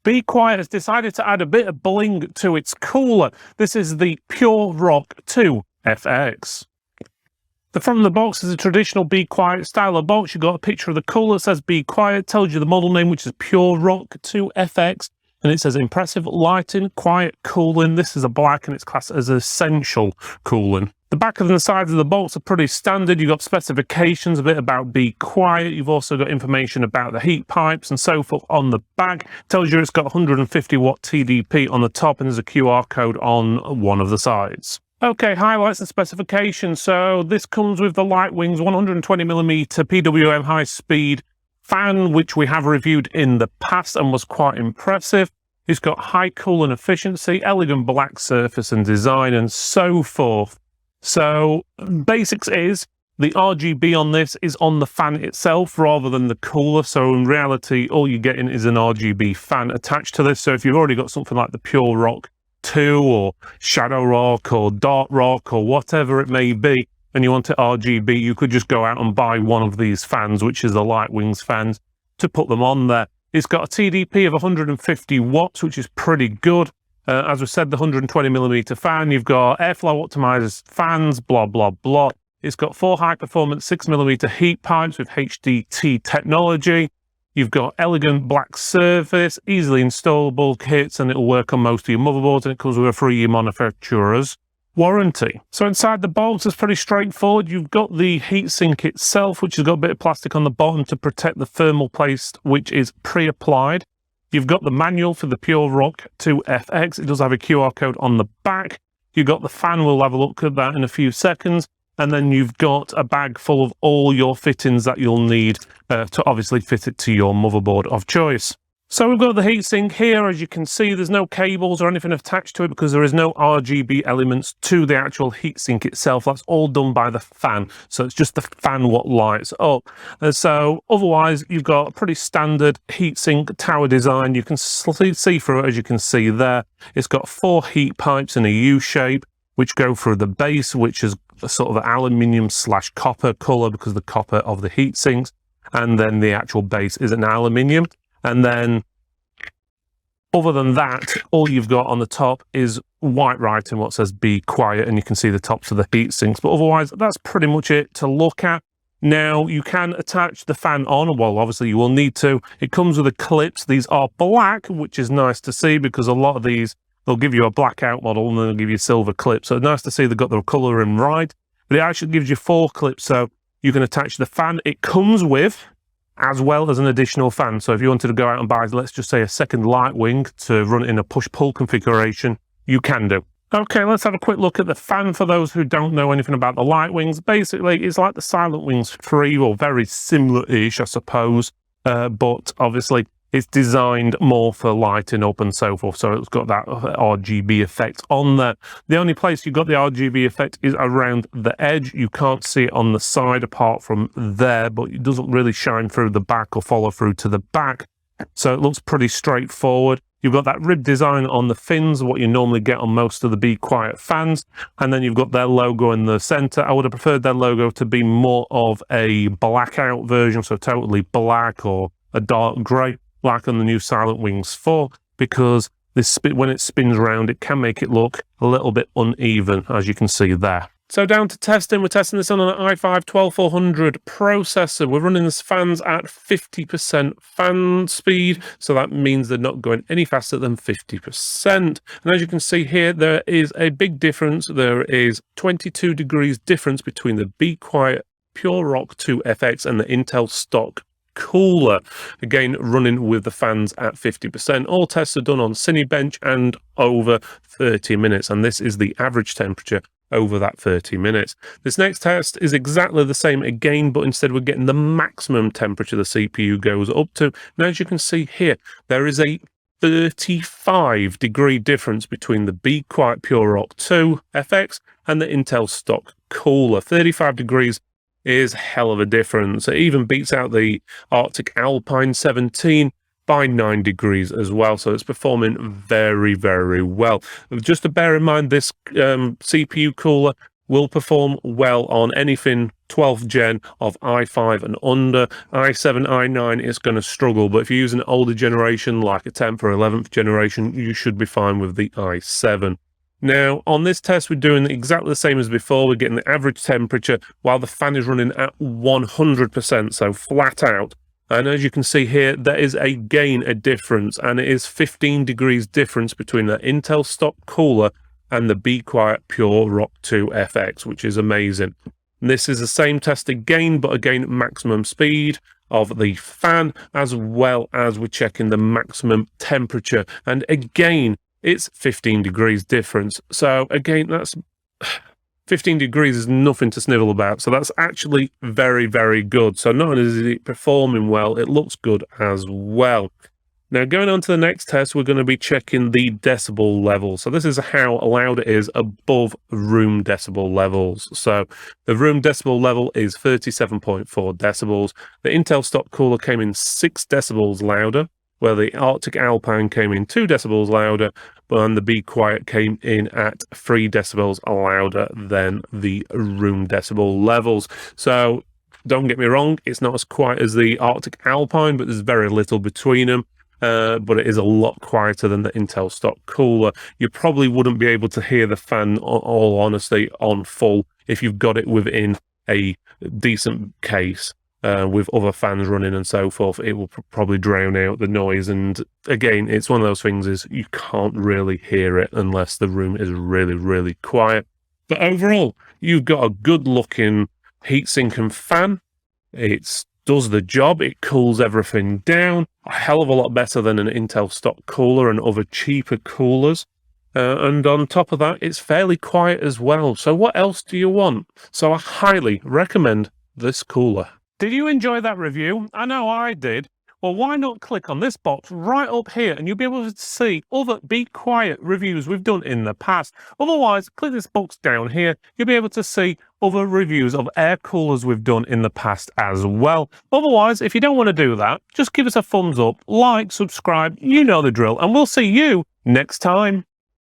Be Quiet has decided to add a bit of bling to its cooler. This is the Pure Rock 2 FX. The front of the box is a traditional Be Quiet style of box. You've got a picture of the cooler that says Be Quiet, tells you the model name, which is Pure Rock 2 FX, and it says impressive lighting, quiet cooling. This is a black and it's classed as essential cooling. The back and the sides of the box are pretty standard. You've got specifications, a bit about Be Quiet. You've also got information about the heat pipes and so forth on the back. It tells you it's got 150 watt TDP on the top and there's a QR code on one of the sides. Okay, highlights and specifications. So this comes with the Lightwings 120mm PWM high-speed fan, which we have reviewed in the past and was quite impressive. It's got high cooling efficiency, elegant black surface and design, and so forth. So basics is the RGB on this is on the fan itself rather than the cooler. So in reality, all you're getting is an RGB fan attached to this. So if you've already got something like the Pure Rock 2 or Shadow Rock or Dark Rock or whatever it may be, and you want it RGB, you could just go out and buy one of these fans, which is the Lightwings fans, to put them on there. It's got a TDP of 150 watts, which is pretty good. As we said, the 120mm fan, you've got airflow optimizers, fans, blah, blah, blah. It's got 4 high-performance 6mm heat pipes with HDT technology. You've got elegant black surface, easily installable kits, and it'll work on most of your motherboards, and it comes with a 3-year manufacturer's warranty. So inside the box is pretty straightforward. You've got the heatsink itself, which has got a bit of plastic on the bottom to protect the thermal paste, which is pre-applied. You've got the manual for the Pure Rock 2 FX. It does have a QR code on the back. You've got the fan. We'll have a look at that in a few seconds. And then you've got a bag full of all your fittings that you'll need to obviously fit it to your motherboard of choice. So we've got the heatsink here. As you can see, there's no cables or anything attached to it because there is no RGB elements to the actual heatsink itself. That's all done by the fan. So it's just the fan what lights up. So otherwise, you've got a pretty standard heatsink tower design. You can see through it, as you can see there. It's got 4 heat pipes in a U shape, which go through the base, which is a sort of aluminium / copper color because the copper of the heat sinks. And then the actual base is an aluminium. And then, other than that, all you've got on the top is white writing, what says Be Quiet, and you can see the tops of the heat sinks. But otherwise, that's pretty much it to look at. Now, you can attach the fan on. Well, obviously, you will need to. It comes with the clips. These are black, which is nice to see because a lot of these, they'll give you a blackout model and then they'll give you silver clips. So nice to see they've got the colouring right. But it actually gives you 4 clips, so you can attach the fan. It comes with, as well as an additional fan. So if you wanted to go out and buy, let's just say, a second Lightwing to run it in a push-pull configuration, you can do. Okay, let's have a quick look at the fan for those who don't know anything about the Lightwings. Basically, it's like the Silent Wings 3, or very similar-ish, I suppose. But obviously, it's designed more for lighting up and so forth, so it's got that RGB effect on there. The only place you've got the RGB effect is around the edge. You can't see it on the side apart from there, but it doesn't really shine through the back or follow through to the back, so it looks pretty straightforward. You've got that rib design on the fins, what you normally get on most of the Be Quiet fans, and then you've got their logo in the center. I would have preferred their logo to be more of a blackout version, so totally black or a dark grey, like on the new Silent Wings 4, because this when it spins around, it can make it look a little bit uneven, as you can see there. So down to testing, we're testing this on an i5-12400 processor. We're running this fans at 50% fan speed, so that means they're not going any faster than 50%. And as you can see here, there is a big difference. There is 22 degrees difference between the Be Quiet Pure Rock 2 FX and the Intel stock cooler, again running with the fans at 50%. All tests are done on Cinebench and over 30 minutes, and this is the average temperature over that 30 minutes. This next test is exactly the same again, but instead we're getting the maximum temperature the CPU goes up to. And as you can see here, there is a 35 degree difference between the Be Quiet Pure Rock 2 FX and the Intel stock cooler. 35 degrees is hell of a difference. It even beats out the Arctic Alpine 17 by 9 degrees as well, so it's performing very, very well. Just to bear in mind, this CPU cooler will perform well on anything 12th gen of i5 and under. i7, i9 is going to struggle, but if you're using an older generation like a 10th or 11th generation, you should be fine with the i7. Now, on this test, we're doing exactly the same as before. We're getting the average temperature while the fan is running at 100%, so flat out. And as you can see here, there is a difference, and it is 15 degrees difference between the Intel stock cooler and the Be Quiet Pure Rock 2 FX, which is amazing. And this is the same test again, but again, maximum speed of the fan, as well as we're checking the maximum temperature. And again, it's 15 degrees difference. So again, that's 15 degrees is nothing to snivel about. So that's actually very, very good. So not only is it performing well, it looks good as well. Now, going on to the next test, we're going to be checking the decibel level. So this is how loud it is above room decibel levels. So the room decibel level is 37.4 decibels. The Intel stock cooler came in 6 decibels louder, where the Arctic Alpine came in 2 decibels louder, but the Be Quiet came in at 3 decibels louder than the room decibel levels. So don't get me wrong, it's not as quiet as the Arctic Alpine, but there's very little between them. But it is a lot quieter than the Intel stock cooler. You probably wouldn't be able to hear the fan, all honesty, on full if you've got it within a decent case. With other fans running and so forth, it will probably drown out the noise. And again, it's one of those things is you can't really hear it unless the room is really, really quiet. But overall, you've got a good looking heatsink and fan. It does the job. It cools everything down a hell of a lot better than an Intel stock cooler and other cheaper coolers. And on top of that, it's fairly quiet as well. So what else do you want? So I highly recommend this cooler. Did you enjoy that review? I know I did. Well, why not click on this box right up here and you'll be able to see other Be Quiet reviews we've done in the past. Otherwise, click this box down here. You'll be able to see other reviews of air coolers we've done in the past as well. Otherwise, if you don't want to do that, just give us a thumbs up, like, subscribe, you know the drill, and we'll see you next time.